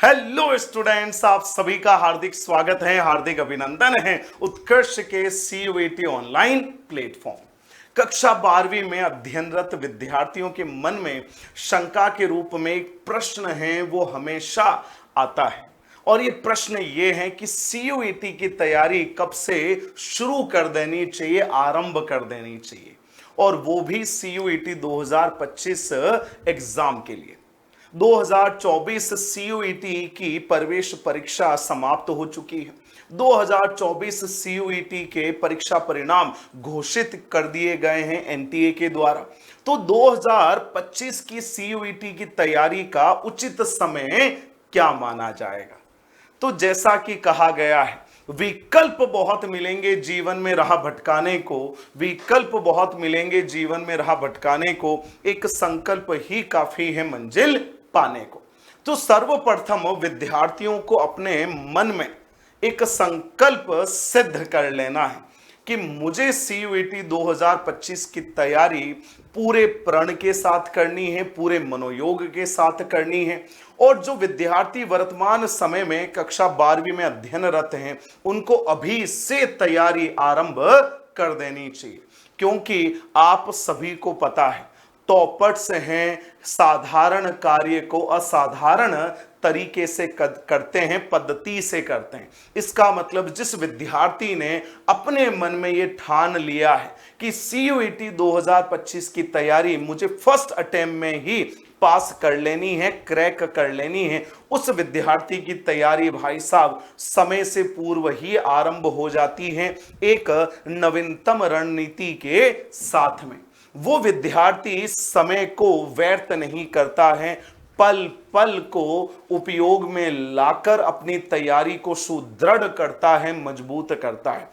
Hello students, आप सभी का हार्दिक स्वागत है, हार्दिक अभिनंदन है उत्कर्ष के CUET ऑनलाइन प्लेटफॉर्म। कक्षा 12वीं में अध्ययनरत विद्यार्थियों के मन में शंका के रूप में एक प्रश्न है, वो हमेशा आता है। और ये प्रश्न ये है कि CUET की तैयारी कब से शुरू कर देनी चाहिए, आरंभ कर देनी चाहिए, और वो भी CUET 2025 एग्जाम के लिए। 2024 CUET की प्रवेश परीक्षा समाप्त हो चुकी है। 2024 CUET के परीक्षा परिणाम घोषित कर दिए गए हैं NTA के द्वारा। तो 2025 की CUET की तैयारी का उचित समय क्या माना जाएगा? तो जैसा कि कहा गया है, विकल्प बहुत मिलेंगे जीवन में राह भटकाने को, विकल्प बहुत मिलेंगे जीवन में राह भटकाने को, एक संकल्प ही काफी है मंजिल पाने को। तो सर्वप्रथम विद्यार्थियों को अपने मन में एक संकल्प सिद्ध कर लेना है कि मुझे CUET 2025 की तैयारी पूरे प्रण के साथ करनी है, पूरे मनोयोग के साथ करनी है। और जो विद्यार्थी वर्तमान समय में कक्षा 12वीं में अध्ययनरत हैं, उनको अभी से तैयारी आरंभ कर देनी चाहिए, क्योंकि आप सभी को पता है टॉपर्स हैं, साधारण कार्य को असाधारण तरीके से करते हैं, पद्धति से करते हैं। इसका मतलब जिस विद्यार्थी ने अपने मन में ये ठान लिया है कि CUET 2025 की तैयारी मुझे फर्स्ट अटेम्प्ट में ही पास कर लेनी है, क्रैक कर लेनी है, उस विद्यार्थी की तैयारी भाई साहब समय से पूर्व ही आरंभ हो जाती है, एक नवीनतम रणनीति के साथ में। वो विद्यार्थी समय को व्यर्थ नहीं करता है, पल पल को उपयोग में लाकर अपनी तैयारी को सुदृढ़ करता है, मजबूत करता है।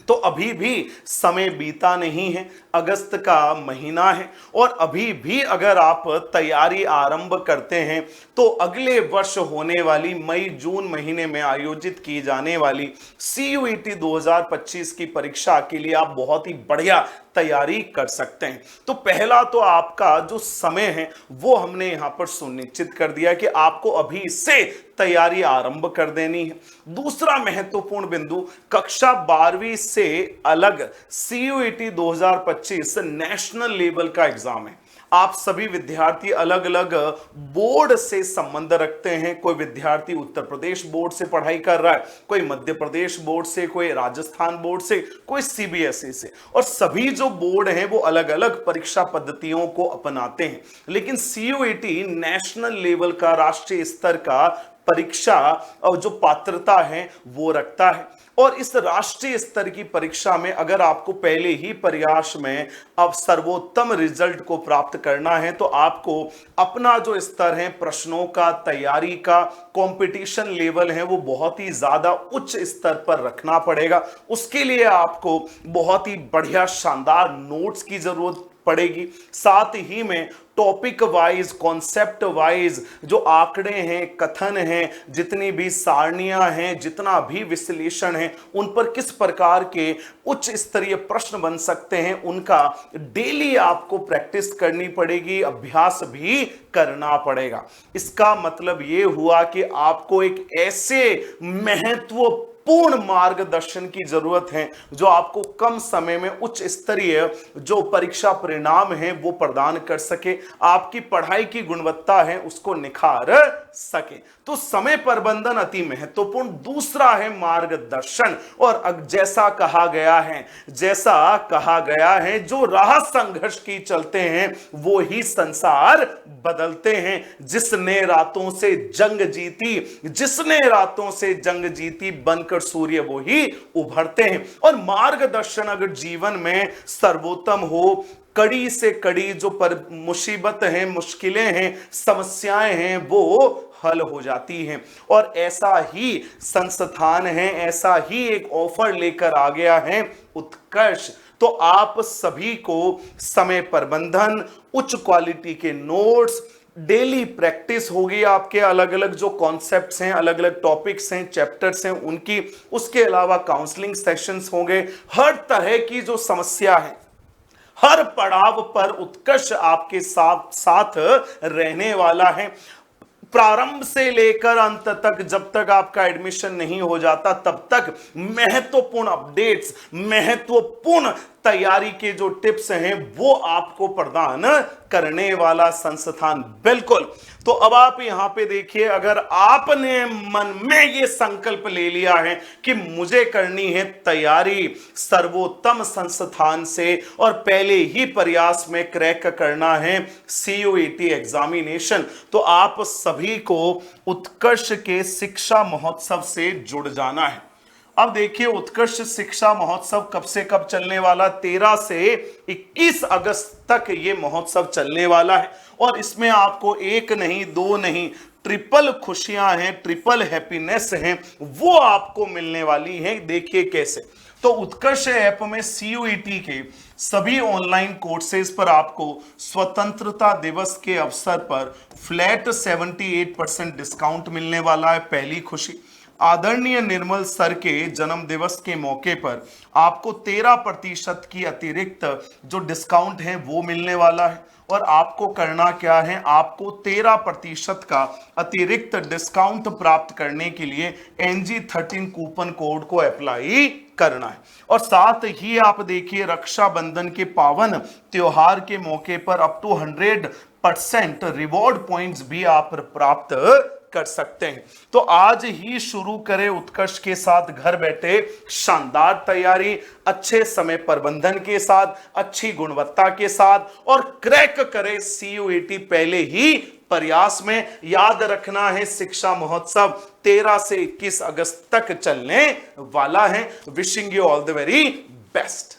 तो अभी भी समय बीता नहीं है, अगस्त का महीना है, और अभी भी अगर आप तैयारी आरंभ करते हैं तो अगले वर्ष होने वाली मई जून महीने में आयोजित की जाने वाली CUET 2025 की परीक्षा के लिए आप बहुत ही बढ़िया तैयारी कर सकते हैं। तो पहला तो आपका जो समय है वो हमने यहां पर सुनिश्चित कर दिया कि आपको अभी से तैयारी आरंभ कर देनी है। दूसरा महत्वपूर्ण बिंदु, कक्षा 12वीं से अलग CUET 2025 नेशनल लेवल का एग्जाम है। आप सभी विद्यार्थी अलग अलग बोर्ड से संबंध रखते हैं। कोई विद्यार्थी उत्तर प्रदेश बोर्ड से पढ़ाई कर रहा है, कोई मध्य प्रदेश बोर्ड से, कोई राजस्थान बोर्ड से, कोई CBSE से, और सभी जो बोर्ड हैं वो अलग अलग परीक्षा पद्धतियों को अपनाते हैं। लेकिन CUET नेशनल लेवल का, राष्ट्रीय स्तर का परीक्षा और जो पात्रता है वो रखता है। और इस राष्ट्रीय स्तर की परीक्षा में अगर आपको पहले ही प्रयास में अब सर्वोत्तम रिजल्ट को प्राप्त करना है तो आपको अपना जो स्तर है प्रश्नों का, तैयारी का, कंपटीशन लेवल है वो बहुत ही ज्यादा उच्च स्तर पर रखना पड़ेगा। उसके लिए आपको बहुत ही बढ़िया शानदार नोट्स की जरूरत पड़ेगी। साथ ही में टॉपिक वाइज, कॉन्सेप्ट वाइज जो आंकड़े हैं, कथन हैं, जितनी भी सारणियां हैं, जितना भी विश्लेषण है, उन पर किस प्रकार के उच्च स्तरीय प्रश्न बन सकते हैं, उनका डेली आपको प्रैक्टिस करनी पड़ेगी, अभ्यास भी करना पड़ेगा। इसका मतलब यह हुआ कि आपको एक ऐसे महत्वपूर्ण मार्गदर्शन की जरूरत है जो आपको कम समय में उच्च स्तरीय जो परीक्षा परिणाम है वो प्रदान कर सके, आपकी पढ़ाई की गुणवत्ता है उसको निखार सके। तो समय प्रबंधन अति महत्वपूर्ण। दूसरा है मार्गदर्शन। और जैसा कहा गया है जो राह संघर्ष की चलते हैं वो ही संसार बदलते हैं। जिसने रातों से जंग जीती बनकर सूर्य वो ही उभरते हैं। और मार्गदर्शन अगर जीवन में सर्वोत्तम हो, कड़ी से कड़ी जो पर मुसीबत है, मुश्किलें हैं, समस्याएं हैं वो हल हो जाती हैं। और ऐसा ही संस्थान है, ऐसा ही एक ऑफर लेकर आ गया है उत्कर्ष। तो आप सभी को समय प्रबंधन, उच्च क्वालिटी के नोट्स, डेली प्रैक्टिस होगी, आपके अलग अलग जो कॉन्सेप्ट्स हैं, अलग अलग टॉपिक्स हैं, चैप्टर्स हैं उनकी, उसके अलावा काउंसलिंग सेशंस होंगे। हर तरह की जो समस्या है हर पड़ाव पर उत्कर्ष आपके साथ रहने वाला है। प्रारंभ से लेकर अंत तक, जब तक आपका एडमिशन नहीं हो जाता तब तक महत्वपूर्ण अपडेट्स, महत्वपूर्ण तैयारी के जो टिप्स हैं वो आपको प्रदान करने वाला संस्थान। बिल्कुल। तो अब आप यहां पे देखिए, अगर आपने मन में ये संकल्प ले लिया है कि मुझे करनी है तैयारी सर्वोत्तम संस्थान से और पहले ही प्रयास में क्रैक करना है CUET एग्जामिनेशन, तो आप सभी को उत्कर्ष के शिक्षा महोत्सव से जुड़ जाना है। अब देखिए, उत्कर्ष शिक्षा महोत्सव कब से कब चलने वाला? 13 से 21 अगस्त तक ये महोत्सव चलने वाला है और इसमें आपको एक नहीं, दो नहीं, ट्रिपल खुशियां हैं, ट्रिपल हैप्पीनेस हैं, वो आपको मिलने वाली हैं। देखिए कैसे। तो उत्कर्ष ऐप में CUET के सभी ऑनलाइन कोर्सेज पर आपको स्वतंत्रता दिवस के अवसर पर फ्लैट 78% डिस्काउंट मिलने वाला है। पहली खुशी। आदरणीय निर्मल सर के जन्म दिवस के मौके पर आपको 13% की अतिरिक्त जो डिस्काउंट है वो मिलने वाला है और आपको करना क्या है? आपको 13% का अतिरिक्त डिस्काउंट प्राप्त करने के लिए NG13 कूपन कोड को अप्लाई करना है। और साथ ही आप देखिए, रक्षाबंधन के पावन त्योहार के मौके पर अप टू 100% रिवॉर्ड पॉइंट्स भी आप प्राप्त कर सकते हैं। तो आज ही शुरू करें उत्कर्ष के साथ, घर बैठे शानदार तैयारी, अच्छे समय प्रबंधन के साथ, अच्छी गुणवत्ता के साथ और क्रैक करें CUET पहले ही प्रयास में। याद रखना है, शिक्षा महोत्सव 13 से 21 अगस्त तक चलने वाला है। Wishing you all the very best.